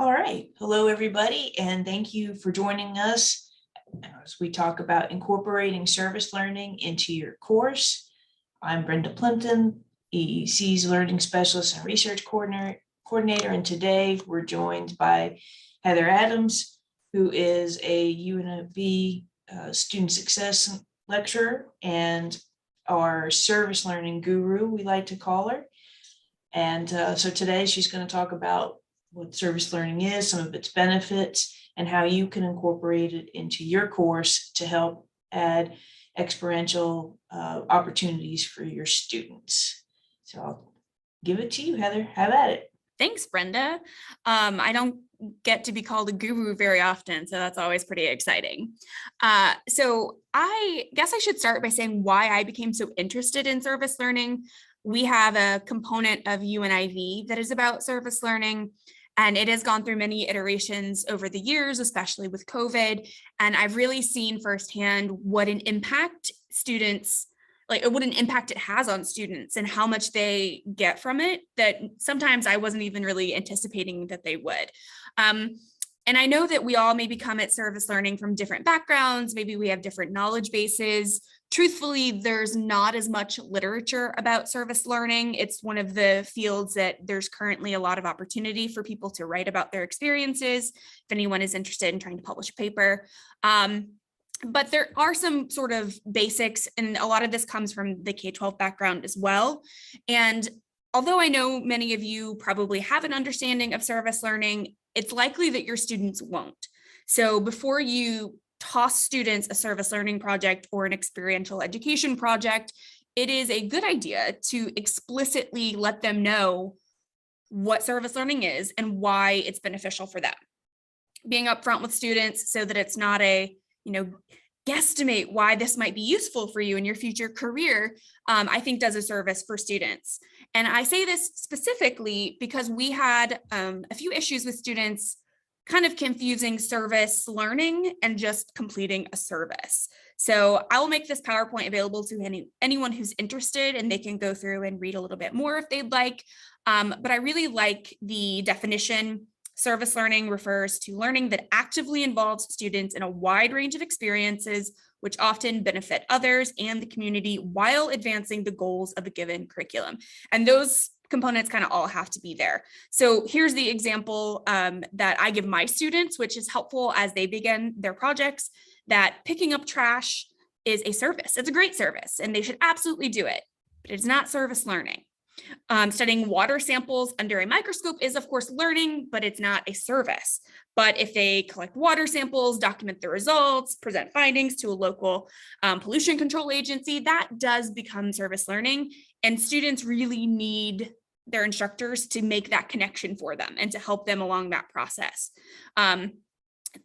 All right. Hello, everybody, and thank you for joining us as we talk about incorporating service learning into your course. I'm Brenda Plimpton, EEC's Learning Specialist and Research Coordinator, and today we're joined by Heather Adams, who is a UNLV Student Success Lecturer and our service learning guru, we like to call her. And so today she's going to talk about what service learning is, some of its benefits, and how you can incorporate it into your course to help add experiential opportunities for your students. So I'll give it to you, Heather. Have at it. Thanks, Brenda. I don't get to be called a guru very often, so that's always pretty exciting. So I guess I should start by saying why I became so interested in service learning. We have a component of UNIV that is about service learning, and it has gone through many iterations over the years, especially with COVID. And I've really seen firsthand what an impact it has on students and how much they get from it that sometimes I wasn't even really anticipating that they would. And I know that we all maybe come at service learning from different backgrounds. Maybe we have different knowledge bases. Truthfully, there's not as much literature about service learning. It's one of the fields that there's currently a lot of opportunity for people to write about their experiences, if anyone is interested in trying to publish a paper. But there are some sort of basics, and a lot of this comes from the K-12 background as well. And although I know many of you probably have an understanding of service learning, it's likely that your students won't. So before you toss students a service learning project or an experiential education project, it is a good idea to explicitly let them know what service learning is and why it's beneficial for them. Being upfront with students so that it's not a, guesstimate why this might be useful for you in your future career, I think does a service for students. And I say this specifically because we had a few issues with students kind of confusing service learning and just completing a service. So I will make this PowerPoint available to anyone who's interested, and they can go through and read a little bit more if they'd like. But I really like the definition. Service learning refers to learning that actively involves students in a wide range of experiences, which often benefit others and the community while advancing the goals of a given curriculum. And those components kind of all have to be there. So here's the example that I give my students, which is helpful as they begin their projects, that picking up trash is a service. It's a great service, and they should absolutely do it, but it's not service learning. Studying water samples under a microscope is, of course, learning, but it's not a service. But if they collect water samples, document the results, present findings to a local pollution control agency, that does become service learning. And students really need their instructors to make that connection for them and to help them along that process.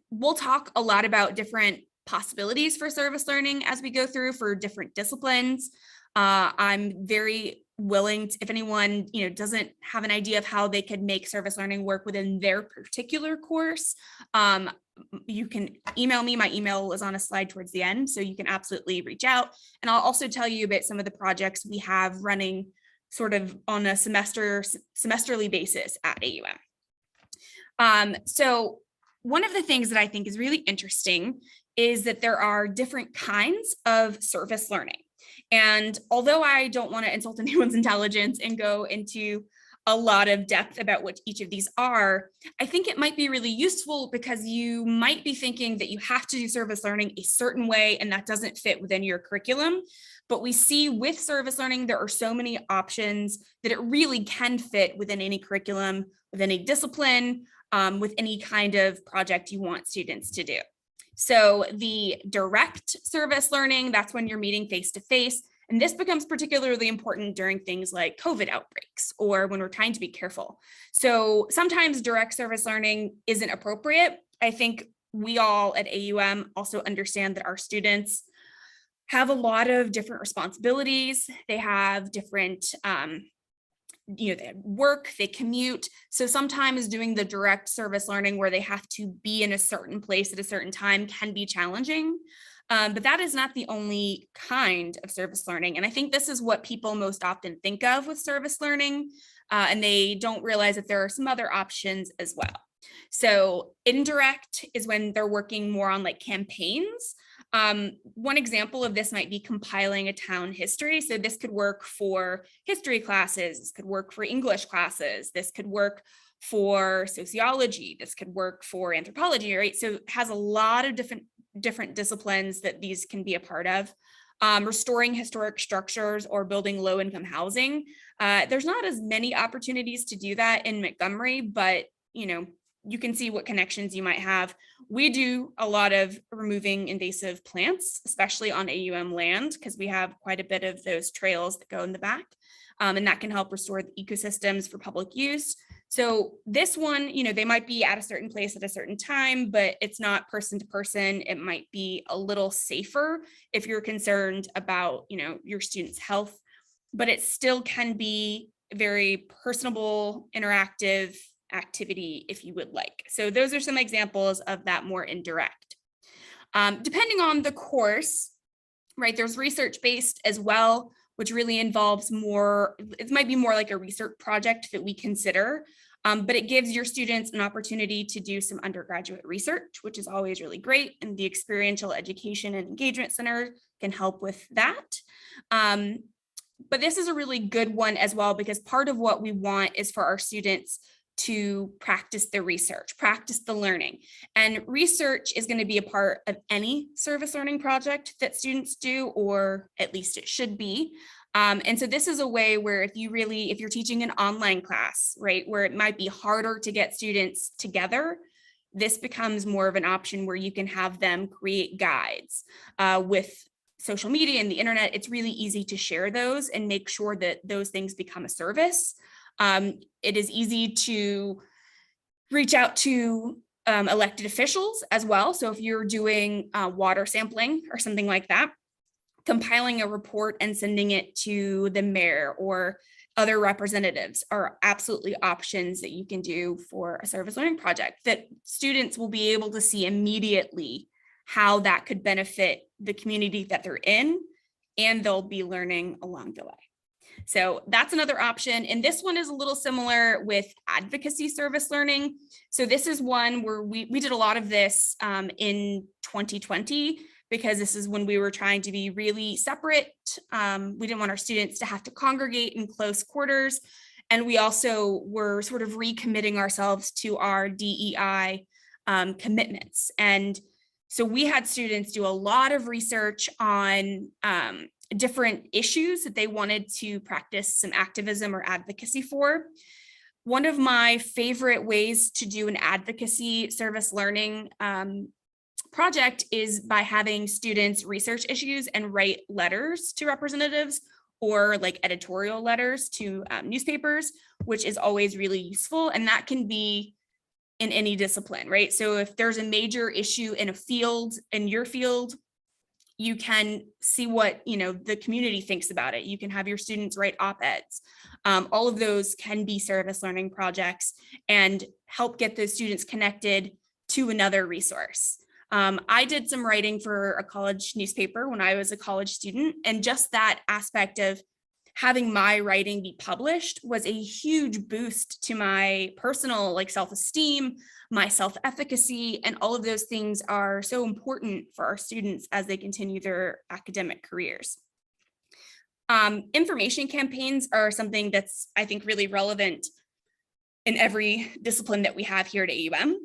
We'll talk a lot about different possibilities for service learning as we go through for different disciplines. I'm very willing to, if anyone doesn't have an idea of how they could make service learning work within their particular course, you can email me. My email is on a slide towards the end, so you can absolutely reach out. And I'll also tell you about some of the projects we have running sort of on a semesterly basis at AUM. So one of the things that I think is really interesting is that there are different kinds of service learning. And although I don't want to insult anyone's intelligence and go into a lot of depth about what each of these are, I think it might be really useful because you might be thinking that you have to do service learning a certain way and that doesn't fit within your curriculum. But we see with service learning, there are so many options that it really can fit within any curriculum, within a discipline, with any kind of project you want students to do. So the direct service learning, that's when you're meeting face-to-face. And this becomes particularly important during things like COVID outbreaks or when we're trying to be careful. So sometimes direct service learning isn't appropriate. I think we all at AUM also understand that our students have a lot of different responsibilities. They have different they work, they commute. So sometimes doing the direct service learning where they have to be in a certain place at a certain time can be challenging. But that is not the only kind of service learning. And I think this is what people most often think of with service learning. And they don't realize that there are some other options as well. So indirect is when they're working more on like campaigns. One example of this might be compiling a town history. So this could work for history classes, this could work for English classes, this could work for sociology, this could work for anthropology, right? So it has a lot of different disciplines that these can be a part of. Restoring historic structures or building low-income housing. There's not as many opportunities to do that in Montgomery, but you can see what connections you might have. We do a lot of removing invasive plants, especially on AUM land, because we have quite a bit of those trails that go in the back. And that can help restore the ecosystems for public use. So this one, they might be at a certain place at a certain time, but it's not person to person. It might be a little safer if you're concerned about, your students' health, but it still can be very personable, interactive activity if you would like. So those are some examples of that more indirect. Depending on the course, right, there's research-based as well, which really involves more, it might be more like a research project that we consider, but it gives your students an opportunity to do some undergraduate research, which is always really great. And the Experiential Education and Engagement Center can help with that. But this is a really good one as well, because part of what we want is for our students to practice the research, practice the learning. And research is going to be a part of any service learning project that students do, or at least it should be. And so this is a way where if you're teaching an online class, right, where it might be harder to get students together, this becomes more of an option where you can have them create guides. With social media and the internet, it's really easy to share those and make sure that those things become a service. It is easy to reach out to elected officials as well. So if you're doing water sampling or something like that, compiling a report and sending it to the mayor or other representatives are absolutely options that you can do for a service learning project that students will be able to see immediately how that could benefit the community that they're in, and they'll be learning along the way. So that's another option. And this one is a little similar with advocacy service learning. So this is one where we did a lot of this in 2020, because this is when we were trying to be really separate. We didn't want our students to have to congregate in close quarters. And we also were sort of recommitting ourselves to our DEI commitments. And so we had students do a lot of research on different issues that they wanted to practice some activism or advocacy for. One of my favorite ways to do an advocacy service learning project is by having students research issues and write letters to representatives, or like editorial letters to newspapers, which is always really useful. And that can be in any discipline, right? So if there's a major issue in a field, in your field, you can see what the community thinks about it. You can have your students write op-eds. All of those can be service learning projects and help get those students connected to another resource. I did some writing for a college newspaper when I was a college student, and just that aspect of having my writing be published was a huge boost to my personal self-esteem, my self-efficacy, and all of those things are so important for our students as they continue their academic careers. Information campaigns are something that's, I think, really relevant in every discipline that we have here at AUM.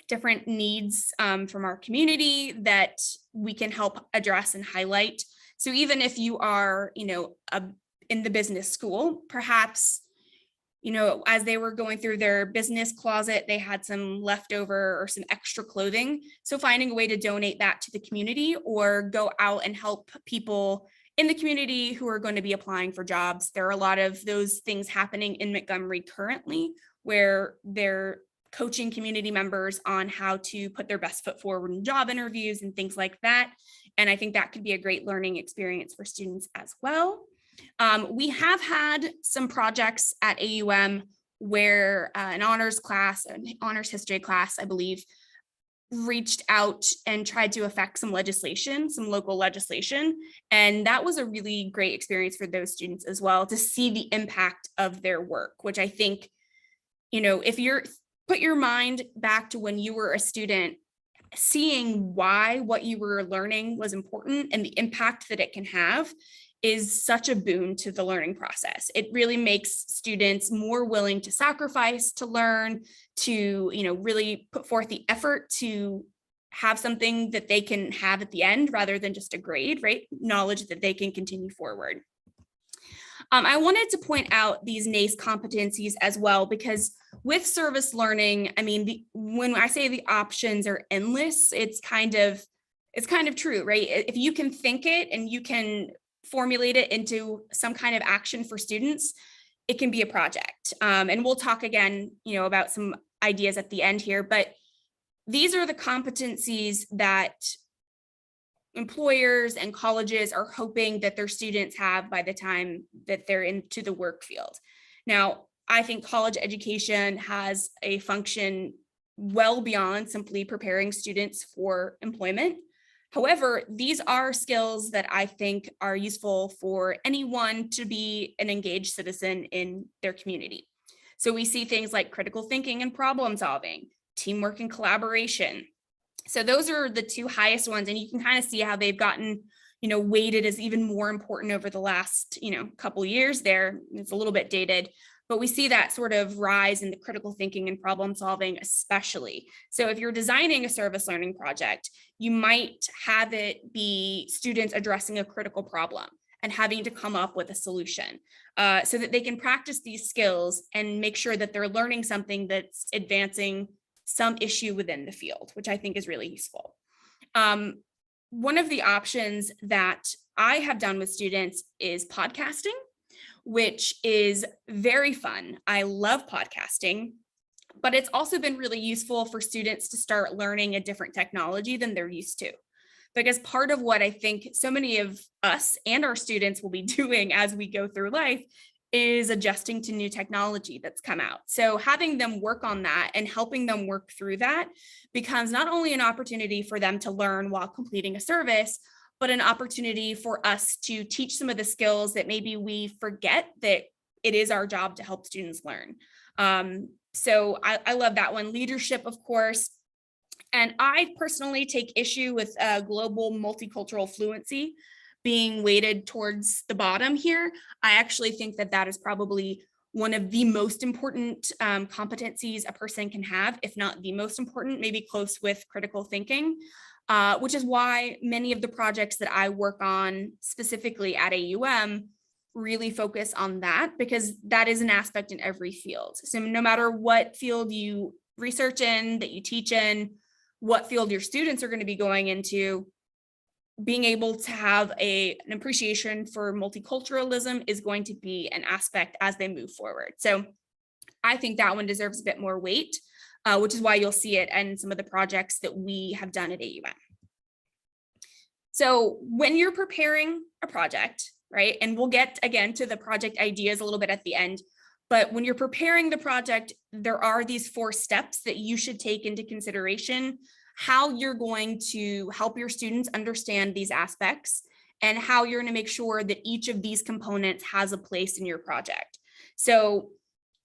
Different needs from our community that we can help address and highlight. So even if you are, in the business school, perhaps, as they were going through their business closet, they had some leftover or some extra clothing. So finding a way to donate that to the community, or go out and help people in the community who are going to be applying for jobs. There are a lot of those things happening in Montgomery currently, where they're coaching community members on how to put their best foot forward in job interviews and things like that. And I think that could be a great learning experience for students as well. We have had some projects at AUM where an honors class, an honors history class, I believe, reached out and tried to affect some legislation, some local legislation. And that was a really great experience for those students as well, to see the impact of their work, which I think, if you're put your mind back to when you were a student, seeing why what you were learning was important and the impact that it can have is such a boon to the learning process. It really makes students more willing to sacrifice, to learn, to, really put forth the effort to have something that they can have at the end rather than just a grade, right? Knowledge that they can continue forward. I wanted to point out these NACE competencies as well, because with service learning, when I say the options are endless, it's kind of true, right? If you can think it and you can formulate it into some kind of action for students, it can be a project. And we'll talk again, about some ideas at the end here, but these are the competencies that employers and colleges are hoping that their students have by the time that they're into the work field. Now, I think college education has a function well beyond simply preparing students for employment. However, these are skills that I think are useful for anyone to be an engaged citizen in their community. So we see things like critical thinking and problem solving, teamwork and collaboration. So those are the two highest ones, and you can kind of see how they've gotten, weighted as even more important over the last, couple years there. It's a little bit dated, but we see that sort of rise in the critical thinking and problem solving especially. So if you're designing a service learning project, you might have it be students addressing a critical problem and having to come up with a solution so that they can practice these skills and make sure that they're learning something that's advancing some issue within the field, which I think is really useful. One of the options that I have done with students is podcasting, which is very fun. I love podcasting, but it's also been really useful for students to start learning a different technology than they're used to. Because part of what I think so many of us and our students will be doing as we go through life is adjusting to new technology that's come out. So having them work on that and helping them work through that becomes not only an opportunity for them to learn while completing a service, but an opportunity for us to teach some of the skills that maybe we forget that it is our job to help students learn. So I love that one. Leadership, of course. And I personally take issue with global multicultural fluency being weighted towards the bottom here. I actually think that that is probably one of the most important competencies a person can have, if not the most important, maybe close with critical thinking, which is why many of the projects that I work on specifically at AUM really focus on that, because that is an aspect in every field. So no matter what field you research in, that you teach in, what field your students are going to be going into, being able to have an appreciation for multiculturalism is going to be an aspect as they move forward. So I think that one deserves a bit more weight, which is why you'll see it in some of the projects that we have done at AUM. So when you're preparing a project, right, and we'll get again to the project ideas a little bit at the end, but when you're preparing the project, there are these 4 steps that you should take into consideration how you're going to help your students understand these aspects and how you're going to make sure that each of these components has a place in your project. So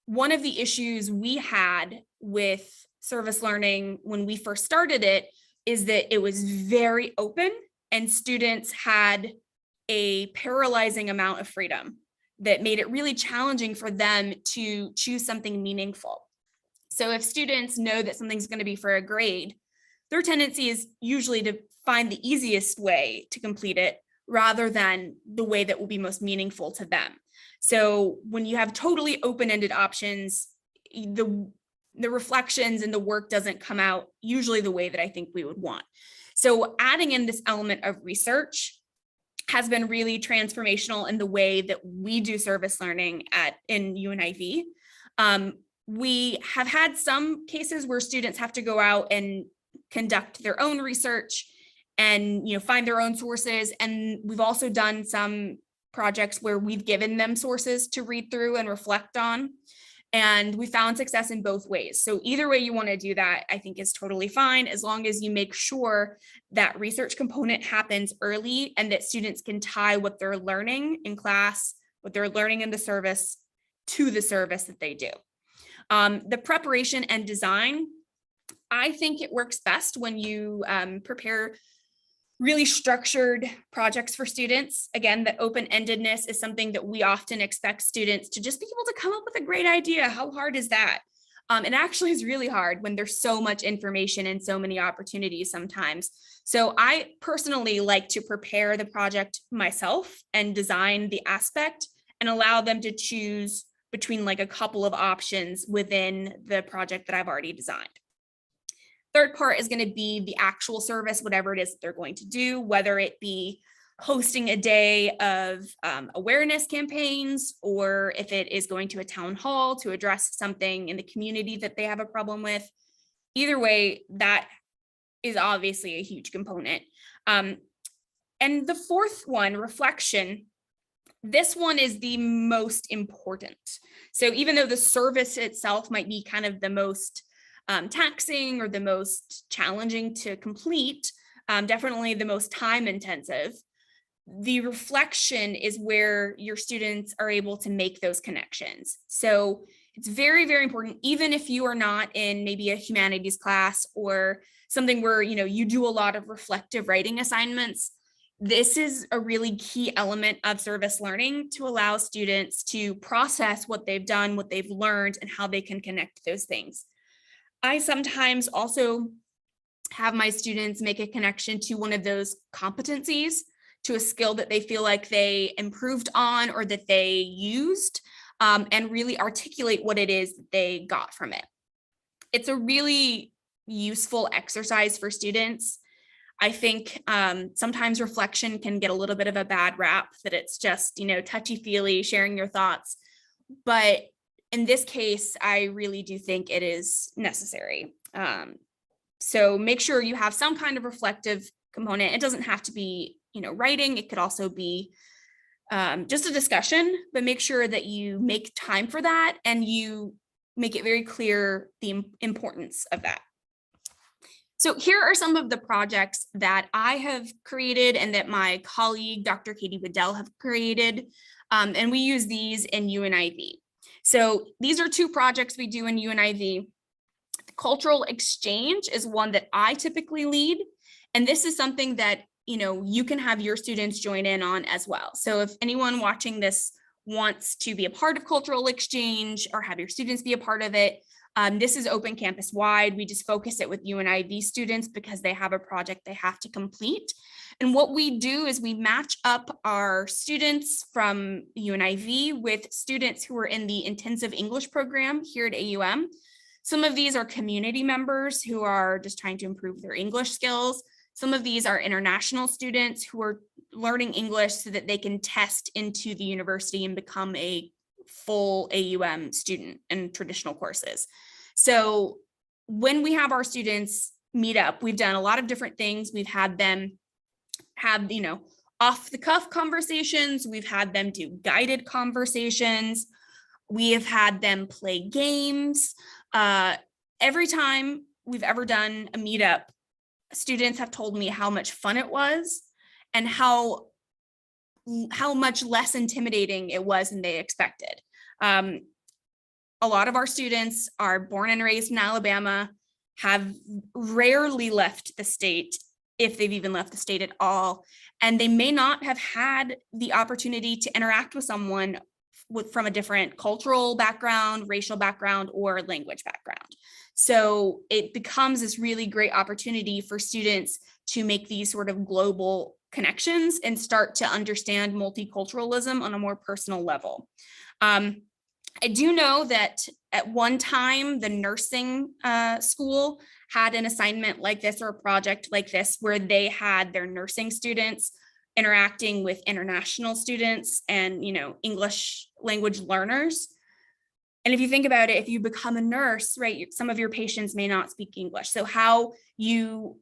one of the issues we had with service learning when we first started it is that it was very open and students had a paralyzing amount of freedom that made it really challenging for them to choose something meaningful. So if students know that something's going to be for a grade, their tendency is usually to find the easiest way to complete it rather than the way that will be most meaningful to them. So when you have totally open-ended options, the reflections and the work doesn't come out usually the way that I think we would want. So adding in this element of research has been really transformational in the way that we do service learning in UNIV. We have had some cases where students have to go out and conduct their own research and find their own sources. And we've also done some projects where we've given them sources to read through and reflect on. And we found success in both ways. So either way you want to do that, I think is totally fine, as long as you make sure that research component happens early and that students can tie what they're learning in class, what they're learning in the service, to the service that they do. The preparation and design, I think it works best when you prepare really structured projects for students. Again, the open-endedness is something that we often expect students to just be able to come up with a great idea. How hard is that? It actually is really hard when there's so much information and so many opportunities sometimes. So I personally like to prepare the project myself and design the aspect and allow them to choose between like a couple of options within the project that I've already designed. Third part is going to be the actual service, whatever it is that they're going to do, whether it be hosting a day of awareness campaigns, or if it is going to a town hall to address something in the community that they have a problem with. Either way, that is obviously a huge component. And the fourth one, reflection, this one is the most important. So even though the service itself might be kind of the most taxing or the most challenging to complete, definitely the most time intensive, the reflection is where your students are able to make those connections. So it's very, very important, even if you are not in maybe a humanities class or something where, you know, you do a lot of reflective writing assignments. This is a really key element of service learning to allow students to process what they've done, what they've learned, and how they can connect those things. I sometimes also have my students make a connection to one of those competencies, to a skill that they feel like they improved on or that they used, and really articulate what it is that they got from it. It's a really useful exercise for students. I think sometimes reflection can get a little bit of a bad rap, that it's just, you know, touchy-feely, sharing your thoughts. But in this case, I really do think it is necessary. So make sure you have some kind of reflective component. It doesn't have to be, you know, writing. It could also be just a discussion, but make sure that you make time for that and you make it very clear the importance of that. So here are some of the projects that I have created and that my colleague, Dr. Katie Waddell, have created. And we use these in UNIV. So these are two projects we do in UNIV. Cultural exchange is one that I typically lead. And this is something that, you know, you can have your students join in on as well. So if anyone watching this wants to be a part of cultural exchange or have your students be a part of it, this is open campus wide. We just focus it with UNIV students because they have a project they have to complete. And what we do is we match up our students from UNIV with students who are in the intensive English program here at AUM. Some of these are community members who are just trying to improve their English skills. Some of these are international students who are learning English so that they can test into the university and become a full AUM student in traditional courses. So when we have our students meet up, we've done a lot of different things. We've had them have, you know, off the cuff conversations. We've had them do guided conversations. We have had them play games. Every time we've ever done a meetup, students have told me how much fun it was and how much less intimidating it was than they expected. A lot of our students are born and raised in Alabama, have rarely left the state, if they've even left the state at all, and they may not have had the opportunity to interact with someone from a different cultural background, racial background, or language background. So it becomes this really great opportunity for students to make these sort of global connections and start to understand multiculturalism on a more personal level. I do know that at one time, the nursing school had an assignment like this or a project like this where they had their nursing students interacting with international students and, you know, English language learners. And if you think about it, if you become a nurse, right, some of your patients may not speak English. So how you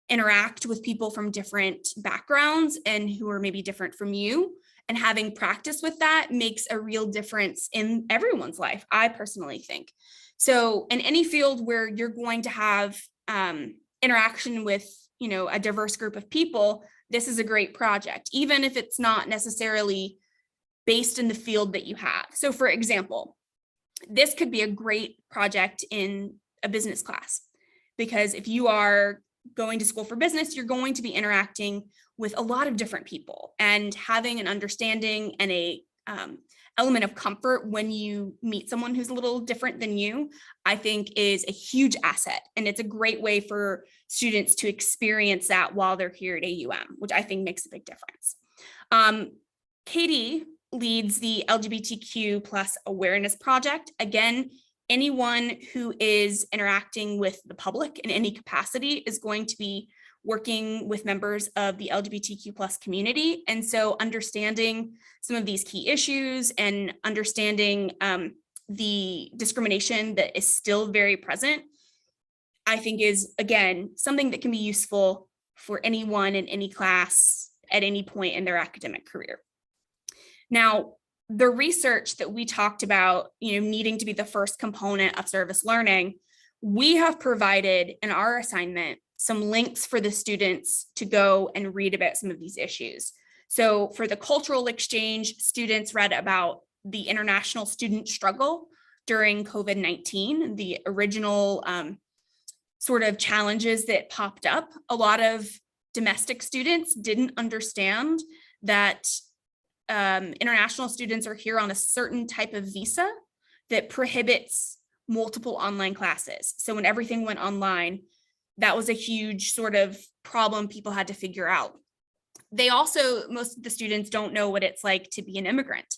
interact with people from different backgrounds and who are maybe different from you, and having practice with that makes a real difference in everyone's life, I personally think. So in any field where you're going to have interaction with, you know, a diverse group of people, this is a great project, even if it's not necessarily based in the field that you have. So for example, this could be a great project in a business class, because if you are going to school for business, you're going to be interacting with a lot of different people, and having an understanding and a element of comfort when you meet someone who's a little different than you, I think is a huge asset. And it's a great way for students to experience that while they're here at AUM, which I think makes a big difference. Katie leads the LGBTQ plus awareness project. Again, anyone who is interacting with the public in any capacity is going to be working with members of the LGBTQ plus community. And so understanding some of these key issues and understanding the discrimination that is still very present, I think is, again, something that can be useful for anyone in any class at any point in their academic career. Now, the research that we talked about, needing to be the first component of service learning, we have provided in our assignment some links for the students to go and read about some of these issues. So for the cultural exchange, students read about the international student struggle during COVID-19, the original sort of challenges that popped up. A lot of domestic students didn't understand that international students are here on a certain type of visa that prohibits multiple online classes. So when everything went online, that was a huge sort of problem people had to figure out. Most of the students don't know what it's like to be an immigrant.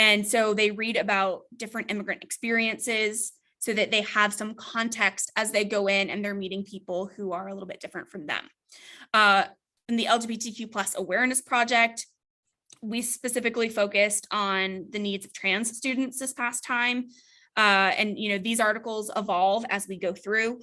And so they read about different immigrant experiences so that they have some context as they go in and they're meeting people who are a little bit different from them. In the LGBTQ plus awareness project, we specifically focused on the needs of trans students this past time. And these articles evolve as we go through.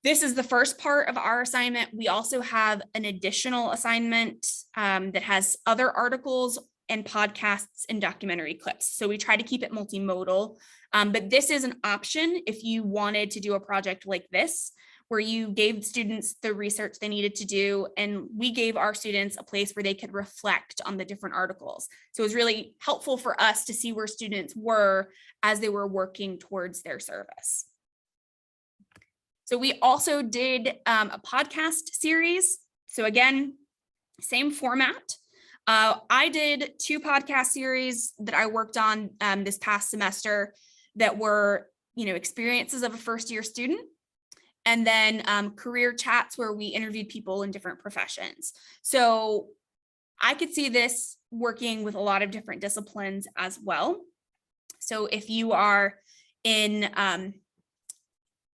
This is the first part of our assignment. We also have an additional assignment that has other articles and podcasts and documentary clips. So we try to keep it multimodal, but this is an option if you wanted to do a project like this, where you gave students the research they needed to do, and we gave our students a place where they could reflect on the different articles. So it was really helpful for us to see where students were as they were working towards their service. So we also did a podcast series. So again, same format. I did 2 podcast series that I worked on this past semester that were, experiences of a first-year student, and then career chats where we interviewed people in different professions. So I could see this working with a lot of different disciplines as well. So if you are in,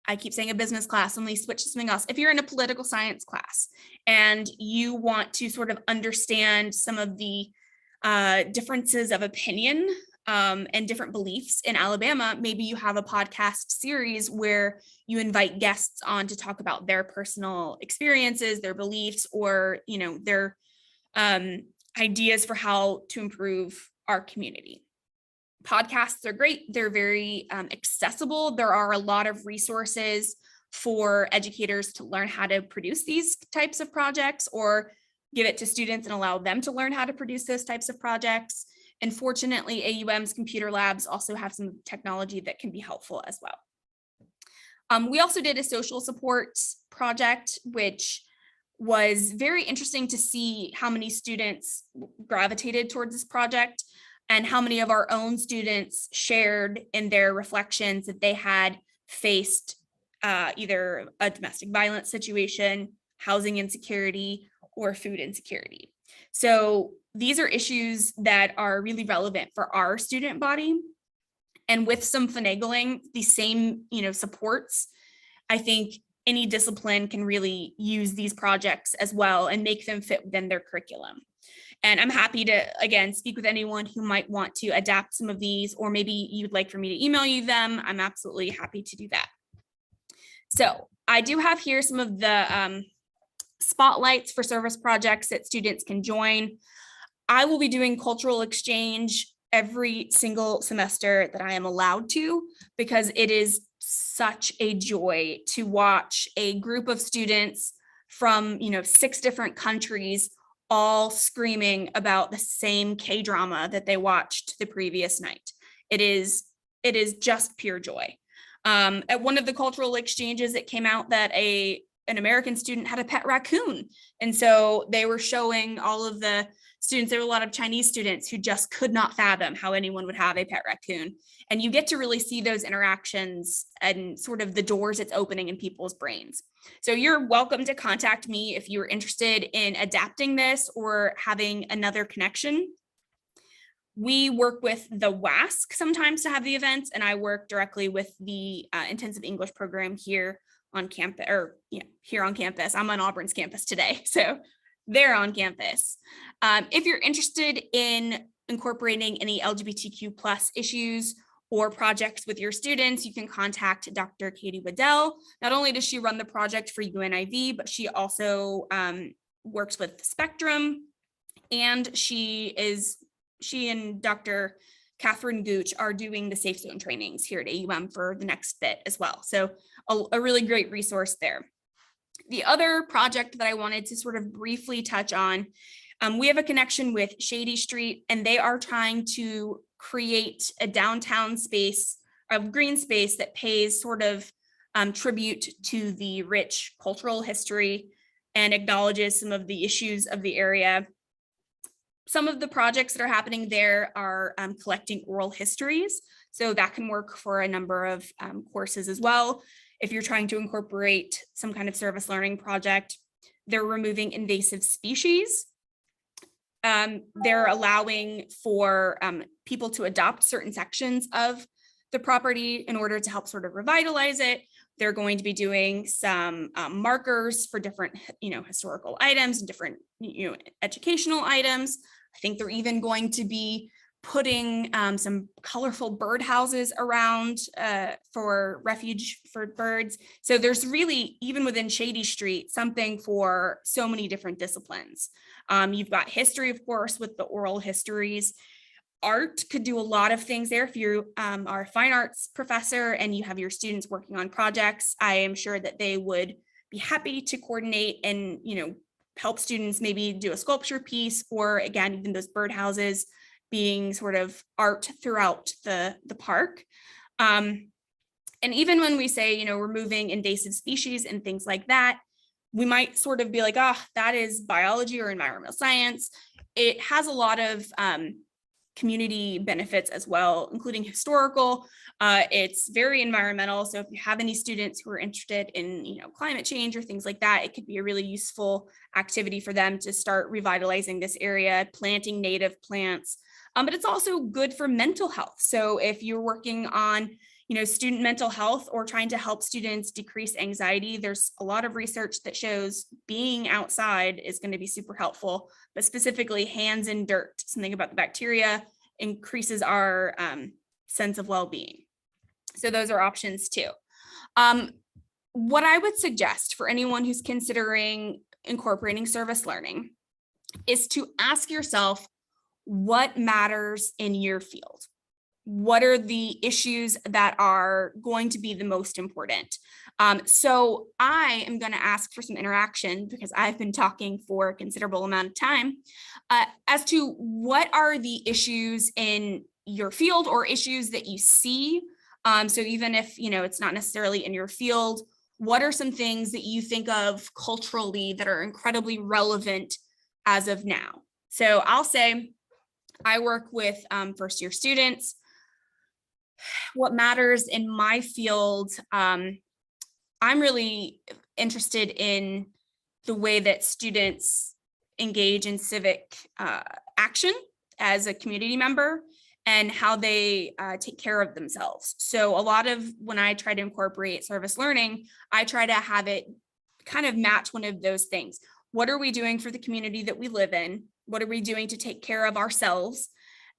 I keep saying a business class, let me switch to something else. If you're in a political science class and you want to sort of understand some of the differences of opinion and different beliefs in Alabama, maybe you have a podcast series where you invite guests on to talk about their personal experiences, their beliefs, or their ideas for how to improve our community. Podcasts are great. They're very accessible. There are a lot of resources for educators to learn how to produce these types of projects, or give it to students and allow them to learn how to produce those types of projects. And fortunately, AUM's computer labs also have some technology that can be helpful as well. We also did a social support project, which was very interesting to see how many students gravitated towards this project and how many of our own students shared in their reflections that they had faced either a domestic violence situation, housing insecurity, or food insecurity. So these are issues that are really relevant for our student body. And with some finagling, these same, supports, I think any discipline can really use these projects as well and make them fit within their curriculum. And I'm happy to, again, speak with anyone who might want to adapt some of these, or maybe you'd like for me to email you them. I'm absolutely happy to do that. So I do have here some of the spotlights for service projects that students can join. I will be doing cultural exchange every single semester that I am allowed to, because it is such a joy to watch a group of students from 6 different countries all screaming about the same K-drama that they watched the previous night. It is it is just pure joy. At one of the cultural exchanges, it came out that an American student had a pet raccoon. And so they were showing all of the students, there were a lot of Chinese students who just could not fathom how anyone would have a pet raccoon. And you get to really see those interactions and sort of the doors it's opening in people's brains. So you're welcome to contact me if you're interested in adapting this or having another connection. We work with the WASC sometimes to have the events, and I work directly with the intensive English program here on campus, or here on campus. I'm on Auburn's campus today, so they're on campus. If you're interested in incorporating any LGBTQ plus issues or projects with your students, you can contact Dr. Katie Waddell. Not only does she run the project for UNIV, but she also works with Spectrum, and she and Dr. Catherine Gooch are doing the Safe Zone trainings here at AUM for the next bit as well. So a really great resource there. The other project that I wanted to sort of briefly touch on, we have a connection with Shady Street, and they are trying to create a downtown space of green space that pays sort of tribute to the rich cultural history and acknowledges some of the issues of the area. Some of the projects that are happening there are collecting oral histories. So that can work for a number of courses as well. If you're trying to incorporate some kind of service learning project, they're removing invasive species. They're allowing for people to adopt certain sections of the property in order to help sort of revitalize it. They're going to be doing some markers for different, historical items and different, educational items. I think they're even going to be putting some colorful bird houses around for refuge for birds. So there's really, even within Shady Street, something for so many different disciplines. You've got history, of course, with the oral histories. Art could do a lot of things there. If you are a fine arts professor and you have your students working on projects, I am sure that they would be happy to coordinate and, help students maybe do a sculpture piece, or again, even those birdhouses being sort of art throughout the park. And even when we say, removing invasive species and things like that, we might sort of be like, that is biology or environmental science. It has a lot of community benefits as well, including historical. It's very environmental. So if you have any students who are interested in, climate change or things like that, it could be a really useful activity for them to start revitalizing this area, planting native plants. But it's also good for mental health. So if you're working on, student mental health or trying to help students decrease anxiety, there's a lot of research that shows being outside is going to be super helpful, but specifically hands in dirt, something about the bacteria increases our sense of well-being. So those are options too. What I would suggest for anyone who's considering incorporating service learning is to ask yourself, what matters in your field? What are the issues that are going to be the most important? So I am going to ask for some interaction, because I've been talking for a considerable amount of time, as to what are the issues in your field or issues that you see. So even if, it's not necessarily in your field, what are some things that you think of culturally that are incredibly relevant as of now? So I'll say I work with first year students. What matters in my field, I'm really interested in the way that students engage in civic action as a community member and how they take care of themselves. So a lot of when I try to incorporate service learning, I try to have it kind of match one of those things. What are we doing for the community that we live in? What are we doing to take care of ourselves?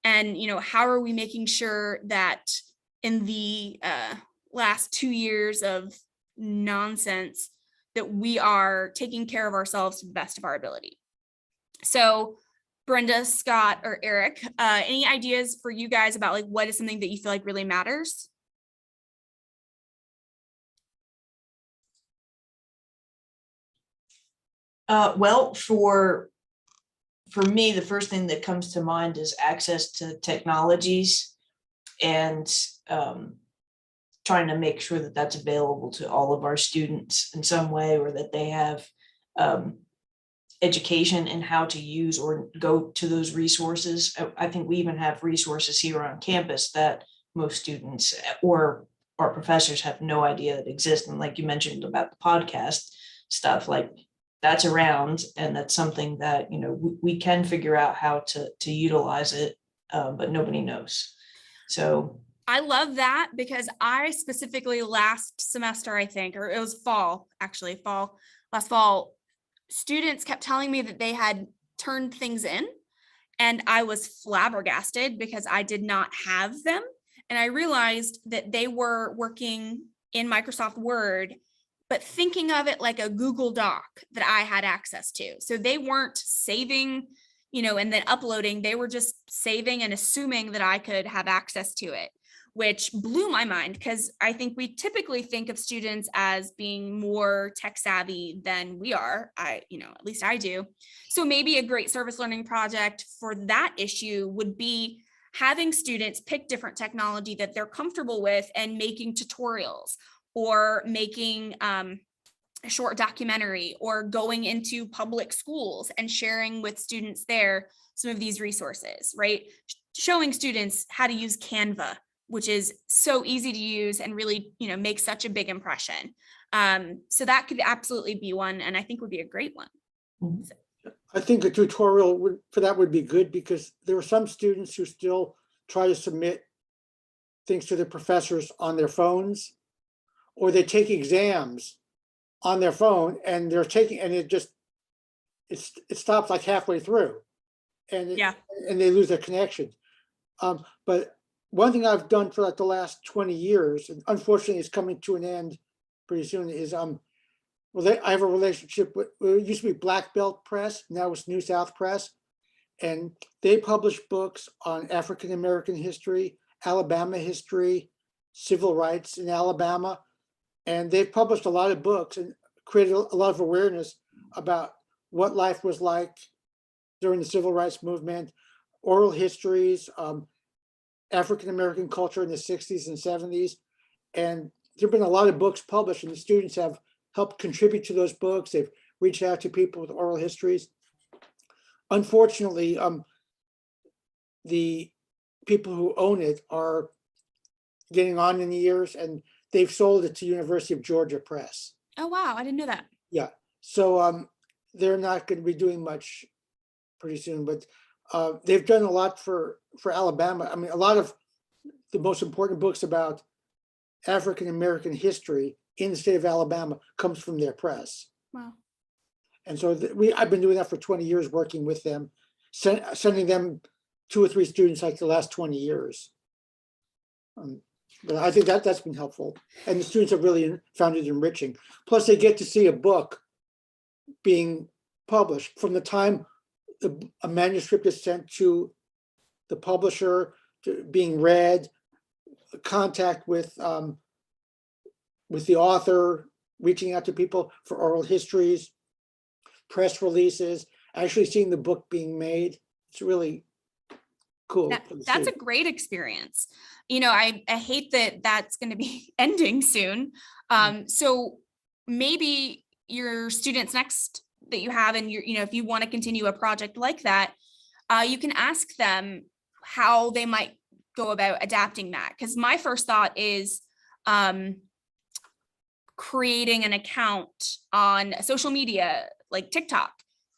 And, how are we making sure that in the last 2 years of nonsense that we are taking care of ourselves to the best of our ability? So Brenda, Scott, or Eric, any ideas for you guys about what is something that you feel like really matters? Well, for me, the first thing that comes to mind is access to technologies. and trying to make sure that that's available to all of our students in some way, or that they have education in how to use or go to those resources. I think we even have resources here on campus that most students or our professors have no idea that exist. And like you mentioned about the podcast stuff, like that's around, and that's something that, you know, we can figure out how to utilize it, but nobody knows. So I love that, because I specifically last semester, I think, or it was fall, actually last fall, students kept telling me that they had turned things in, and I was flabbergasted because I did not have them. And I realized that they were working in Microsoft Word, but thinking of it like a Google Doc that I had access to. So they weren't saving, and then uploading. They were just saving and assuming that I could have access to it, which blew my mind, because I think we typically think of students as being more tech savvy than we are. At least I do. So maybe a great service learning project for that issue would be having students pick different technology that they're comfortable with and making tutorials, or making a short documentary, or going into public schools and sharing with students there some of these resources, right? Showing students how to use Canva, which is so easy to use and really, make such a big impression. So that could absolutely be one, and I think would be a great one. I think a tutorial for that would be good, because there are some students who still try to submit things to their professors on their phones, or they take exams on their phone, and it stops like halfway through, and they lose their connection. But one thing I've done for like the last 20 years, and unfortunately it's coming to an end pretty soon, is I have a relationship with, it used to be Black Belt Press, now it's New South Press, and they publish books on African American history, Alabama history, civil rights in Alabama, and they've published a lot of books and created a lot of awareness about what life was like during the civil rights movement, oral histories, African American culture in the 60s and 70s. And there have been a lot of books published, and the students have helped contribute to those books. They've reached out to people with oral histories. Unfortunately, the people who own it are getting on in the years, and they've sold it to University of Georgia Press. Oh, wow. I didn't know that. Yeah. So they're not going to be doing much pretty soon, but they've done a lot for Alabama. I mean, a lot of the most important books about African American history in the state of Alabama comes from their press. Wow. And so I've been doing that for 20 years, working with them, sending them 2 or 3 students like the last 20 years. But I think that's been helpful, and the students have really found it enriching. Plus, they get to see a book being published from the time a manuscript is sent to the publisher, to being read, contact with the author, reaching out to people for oral histories, press releases, actually seeing the book being made. It's really cool. That's a great experience. I hate that that's going to be ending soon. So maybe your students next that you have, and if you want to continue a project like that, you can ask them how they might go about adapting that. Because my first thought is creating an account on social media like TikTok,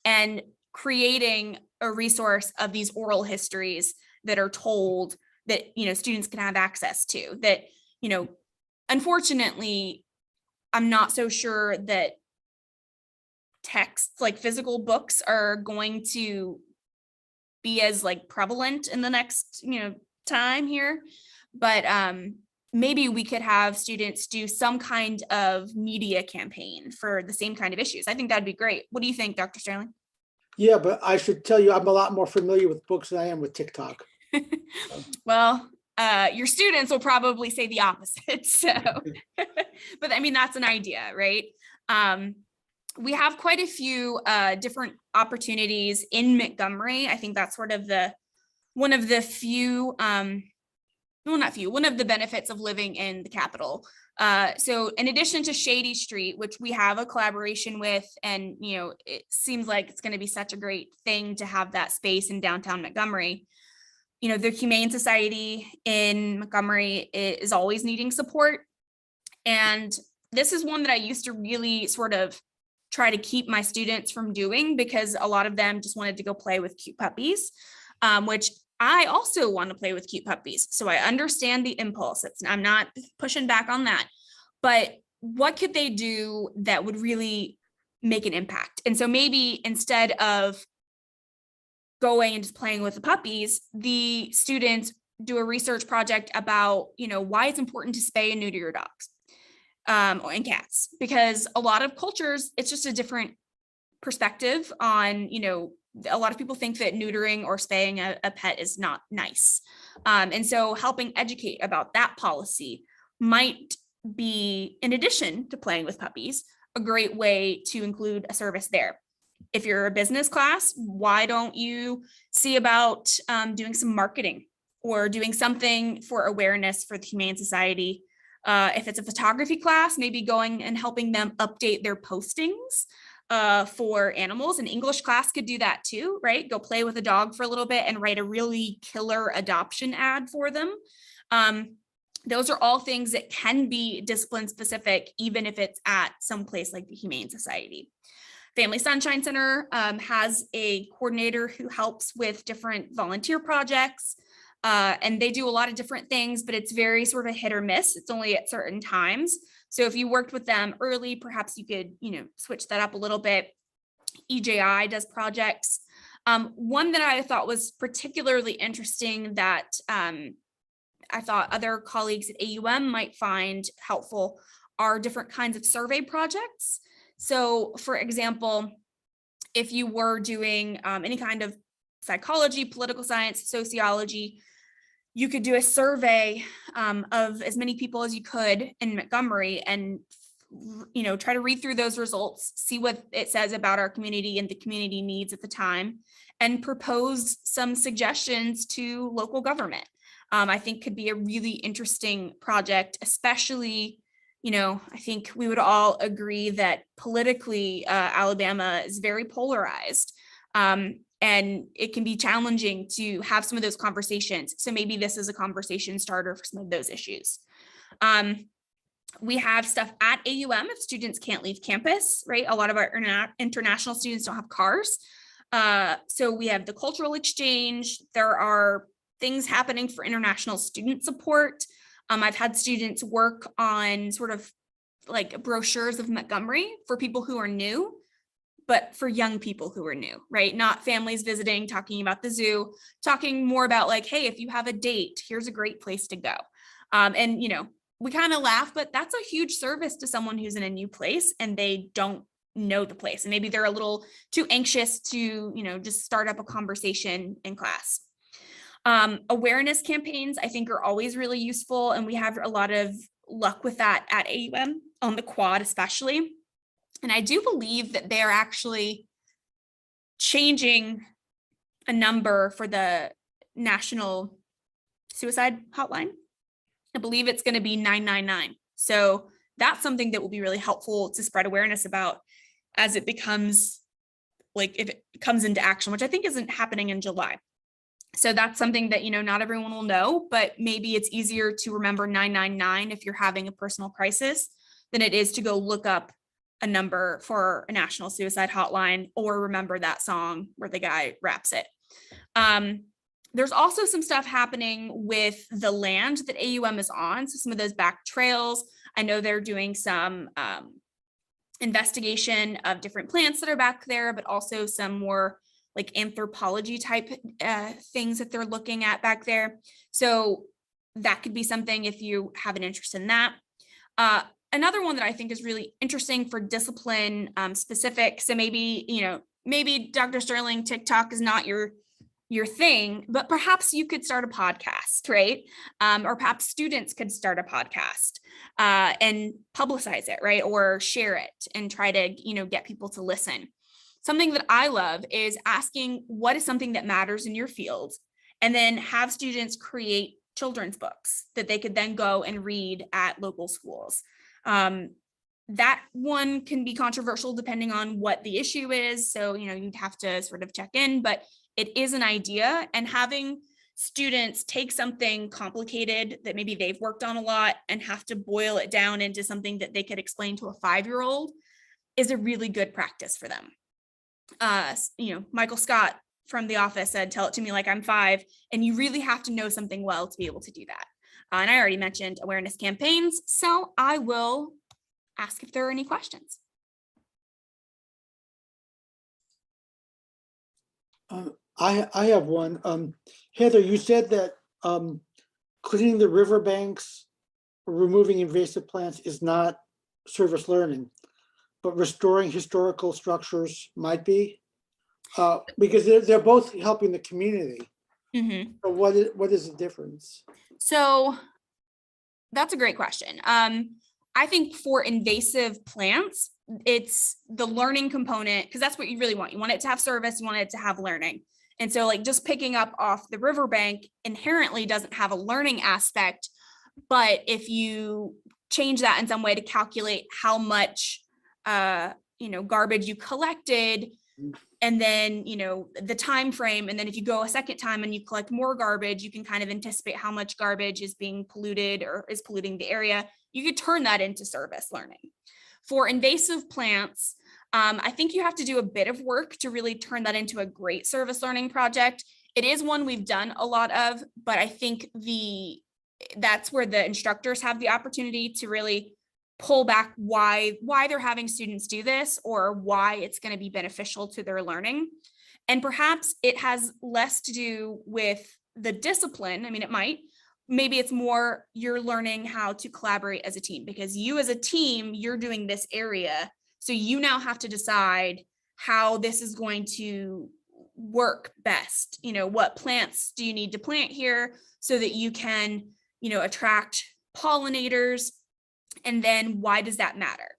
and creating a resource of these oral histories that are told, that students can have access to. That unfortunately, I'm not so sure that texts, like physical books, are going to be as like prevalent in the next time here. But maybe we could have students do some kind of media campaign for the same kind of issues. I think that'd be great. What do you think, Dr. Sterling? Yeah, but I should tell you, I'm a lot more familiar with books than I am with TikTok. Well, your students will probably say the opposite. So, but I mean, that's an idea, right? We have quite a few different opportunities in Montgomery. I think that's sort of one of the few well, not few, one of the benefits of living in the capital. So in addition to Shady Street, which we have a collaboration with, and, you know, it seems like it's going to be such a great thing to have that space in downtown Montgomery. You know, the Humane Society in Montgomery is always needing support. And this is one that I used to really sort of try to keep my students from doing, because a lot of them just wanted to go play with cute puppies, which I also want to play with cute puppies. So I understand the impulse. I'm not pushing back on that. But what could they do that would really make an impact? And so maybe instead of going and just playing with the puppies, the students do a research project about, you know, why it's important to spay and neuter your dogs and cats, because a lot of cultures, it's just a different perspective on, you know, a lot of people think that neutering or spaying a pet is not nice. And so helping educate about that policy might be, in addition to playing with puppies, a great way to include a service there. If you're a business class, why don't you see about doing some marketing or doing something for awareness for the Humane Society? If it's a photography class, maybe going and helping them update their postings for animals. An English class could do that too, right? Go play with a dog for a little bit and write a really killer adoption ad for them. Those are all things that can be discipline specific, even if it's at some place like the Humane Society. Family Sunshine Center has a coordinator who helps with different volunteer projects. And they do a lot of different things, but it's very sort of hit or miss. It's only at certain times. So if you worked with them early, perhaps you could, you know, switch that up a little bit. EJI does projects. One that I thought was particularly interesting that I thought other colleagues at AUM might find helpful are different kinds of survey projects. So for example, if you were doing any kind of psychology, political science, sociology, you could do a survey of as many people as you could in Montgomery and, you know, try to read through those results, see what it says about our community and the community needs at the time, and propose some suggestions to local government. I think could be a really interesting project, especially, you know, I think we would all agree that politically Alabama is very polarized. And it can be challenging to have some of those conversations. So maybe this is a conversation starter for some of those issues. We have stuff at AUM if students can't leave campus, right? A lot of our international students don't have cars. So we have the cultural exchange. There are things happening for international student support. I've had students work on sort of like brochures of Montgomery for people who are new, but for young people who are new, right? Not families visiting, talking about the zoo, talking more about like, hey, if you have a date, here's a great place to go. And, you know, we kind of laugh, but that's a huge service to someone who's in a new place and they don't know the place. And maybe they're a little too anxious to, you know, just start up a conversation in class. Awareness campaigns, I think, are always really useful. And we have a lot of luck with that at AUM on the quad, especially. And I do believe that they're actually changing a number for the National Suicide Hotline. I believe it's going to be 999. So that's something that will be really helpful to spread awareness about as it becomes, like, if it comes into action, which I think isn't happening in July. So that's something that, you know, not everyone will know, but maybe it's easier to remember 999 if you're having a personal crisis than it is to go look up a number for a national suicide hotline or remember that song where the guy raps it. There's also some stuff happening with the land that AUM is on. So some of those back trails, I know they're doing some investigation of different plants that are back there, but also some more like anthropology type things that they're looking at back there. So that could be something if you have an interest in that. Another one that I think is really interesting for discipline specific. So maybe, you know, maybe Dr. Sterling, TikTok is not your thing, but perhaps you could start a podcast, right? Or perhaps students could start a podcast and publicize it, right? Or share it and try to, you know, get people to listen. Something that I love is asking what is something that matters in your field, and then have students create children's books that they could then go and read at local schools. That one can be controversial depending on what the issue is. So, you'd have to sort of check in, but it is an idea, and having students take something complicated that maybe they've worked on a lot and have to boil it down into something that they could explain to a 5-year-old is a really good practice for them. Michael Scott from The Office said, "Tell it to me like I'm 5," and you really have to know something well to be able to do that. And I already mentioned awareness campaigns, so I will ask if there are any questions. I have one. Heather, you said that cleaning the riverbanks, or removing invasive plants is not service learning, but restoring historical structures might be, because they're both helping the community. Mm-hmm. So what is the difference? So that's a great question. I think for invasive plants, it's the learning component, because that's what you really want. You want it to have service, you want it to have learning. And so like just picking up off the riverbank inherently doesn't have a learning aspect, but if you change that in some way to calculate how much garbage you collected, and then the time frame, and then if you go a second time and you collect more garbage, you can kind of anticipate how much garbage is being polluted or is polluting the area. You could turn that into service learning. For invasive plants, I think you have to do a bit of work to really turn that into a great service learning project. It is one we've done a lot of, but I think that's where the instructors have the opportunity to really pull back why they're having students do this, or why it's going to be beneficial to their learning. And perhaps it has less to do with the discipline. I mean, it might. Maybe it's more you're learning how to collaborate as a team, because you as a team, you're doing this area. So you now have to decide how this is going to work best. What plants do you need to plant here so that you can, attract pollinators? And then why does that matter?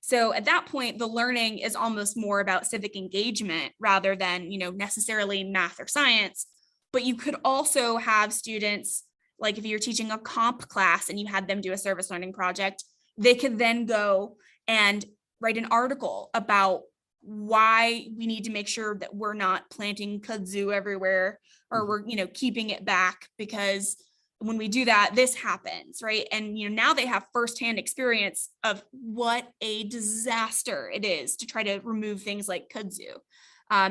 So at that point, the learning is almost more about civic engagement rather than, necessarily math or science. But you could also have students, like if you're teaching a comp class and you had them do a service learning project, they could then go and write an article about why we need to make sure that we're not planting kudzu everywhere, or we're, keeping it back, because when we do that, this happens, right? And now they have firsthand experience of what a disaster it is to try to remove things like kudzu.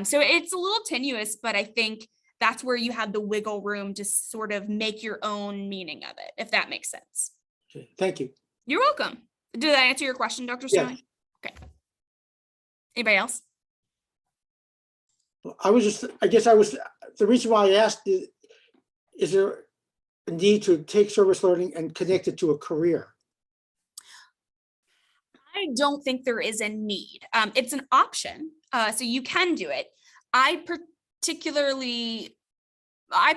So it's a little tenuous, but I think that's where you have the wiggle room to sort of make your own meaning of it, if that makes sense. Okay, thank you. You're welcome. Did that answer your question, Dr. Yes. Sterling? Okay. Anybody else? The reason why I asked is there a need to take service learning and connect it to a career? I don't think there is a need. It's an option, so you can do it. I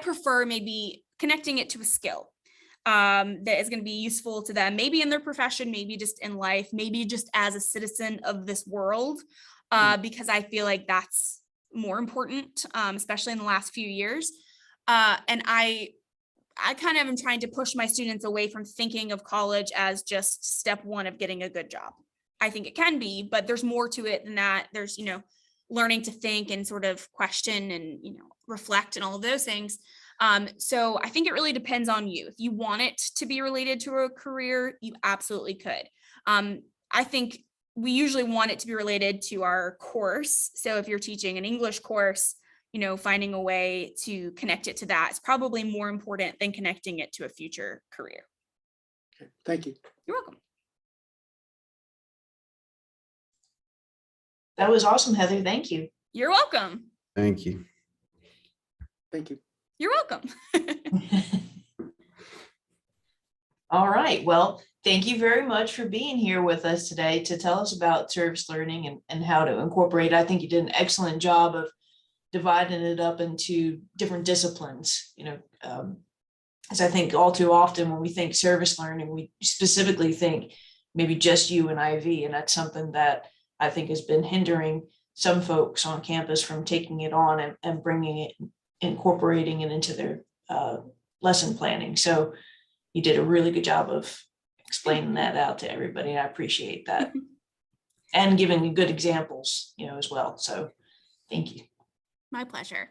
prefer maybe connecting it to a skill that is going to be useful to them, maybe in their profession, maybe just in life, maybe just as a citizen of this world, because I feel like that's more important, especially in the last few years. And I kind of am trying to push my students away from thinking of college as just step one of getting a good job. I think it can be, but there's more to it than that. There's, learning to think and sort of question and, reflect and all of those things. So I think it really depends on you. If you want it to be related to a career, you absolutely could. I think we usually want it to be related to our course. So if you're teaching an English course, finding a way to connect it to that is probably more important than connecting it to a future career. Okay, thank you. You're welcome. That was awesome, Heather. Thank you. You're welcome. Thank you. Thank you. You're welcome. All right. Well, thank you very much for being here with us today to tell us about service learning and how to incorporate. I think you did an excellent job of dividing it up into different disciplines. As I think all too often when we think service learning, we specifically think maybe just you and IV, and that's something that I think has been hindering some folks on campus from taking it on and bringing it, incorporating it into their lesson planning. So you did a really good job of explaining that out to everybody. And I appreciate that. And giving good examples, as well. So thank you. My pleasure.